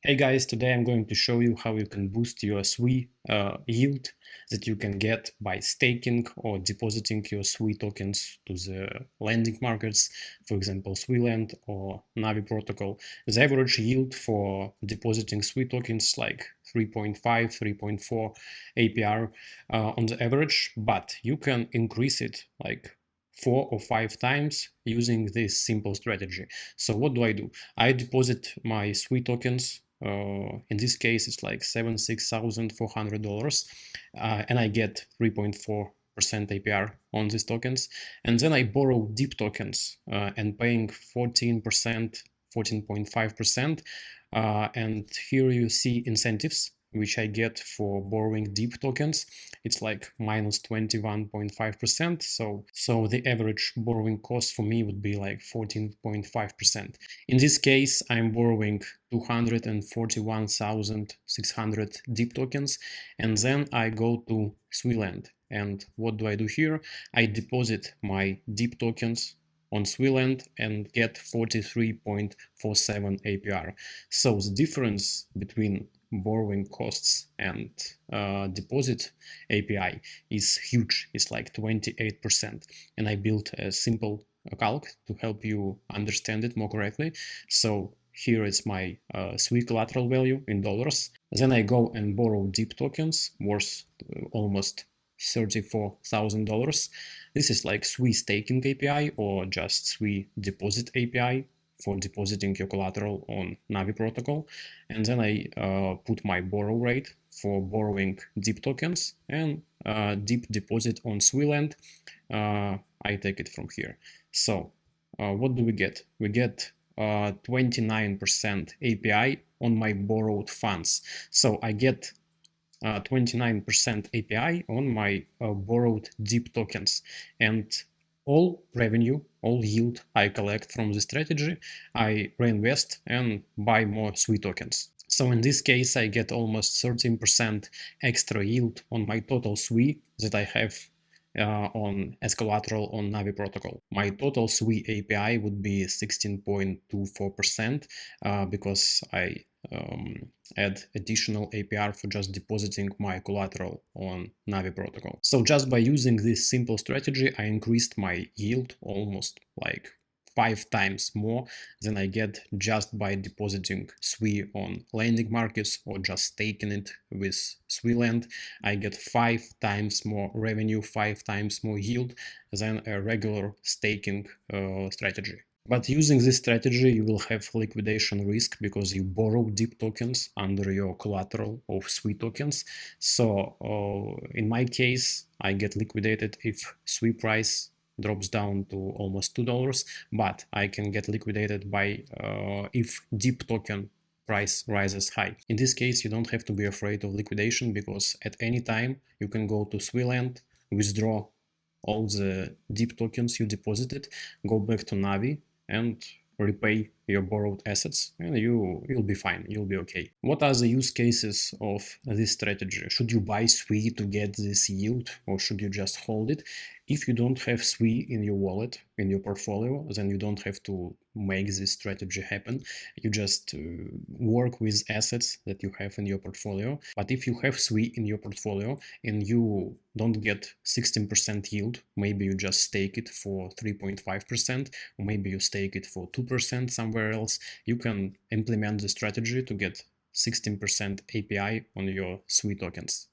Hey guys, today I'm going to show you how you can boost your SWI yield that you can get by staking or depositing your SWI tokens to the lending markets, for example, Suilend or Navi Protocol. The average yield for depositing SWI tokens is like 3.5, 3.4 APR on the average, but you can increase it like 4 or 5 times using this simple strategy. So what do? I deposit my SWI tokens. In this case, it's like $76,400, and I get 3.4% APR on these tokens. And then I borrow DEEP tokens and paying 14%, 14.5%. And here you see incentives, which I get for borrowing DEEP tokens. It's like minus 21.5%. So the average borrowing cost for me would be like 14.5%. In this case, I'm borrowing 241,600 DEEP tokens, and then I go to Suilend. And what do here? I deposit my DEEP tokens on Suilend and get 43.47 APR. So the difference between borrowing costs and deposit API is huge. It's like 28%. And I built a simple calc to help you understand it more correctly. So here is my SWI collateral value in dollars. Then I go and borrow DEEP tokens worth almost $34,000. This is like SWI staking API or just SWI deposit API for depositing your collateral on Navi Protocol. And then I put my borrow rate for borrowing DEEP tokens and DEEP deposit on Suilend. I take it from here. So what do we get? We get 29% API on my borrowed funds. So I get 29% API on my borrowed DEEP tokens. And all revenue, all yield I collect from the strategy, I reinvest and buy more SWI tokens. So in this case, I get almost 13% extra yield on my total SWI that I have as collateral on Navi Protocol. My total SWI API would be 16.24% because I add additional APR for just depositing my collateral on Navi Protocol. So just by using this simple strategy, I increased my yield almost like 5 times more than I get just by depositing SWI on lending markets or just staking it with Suilend. I get 5 times more revenue, 5 times more yield than a regular staking strategy. But using this strategy, you will have liquidation risk because you borrow DEEP tokens under your collateral of SWI tokens. So in my case, I get liquidated if SWI price drops down to almost $2, but I can get liquidated by if DEEP token price rises high. In this case, you don't have to be afraid of liquidation because at any time you can go to Suilend, withdraw all the DEEP tokens you deposited, go back to Navi and repay your borrowed assets, and you'll be fine, you'll be okay. What are the use cases of this strategy? Should you buy SWI to get this yield, or should you just hold it? If you don't have SWI in your wallet, in your portfolio, then you don't have to make this strategy happen. You just work with assets that you have in your portfolio. But if you have SWI in your portfolio and you don't get 16% yield, maybe you just stake it for 3.5%, or maybe you stake it for 2% somewhere else, you can implement the strategy to get 16% API on your SWI tokens.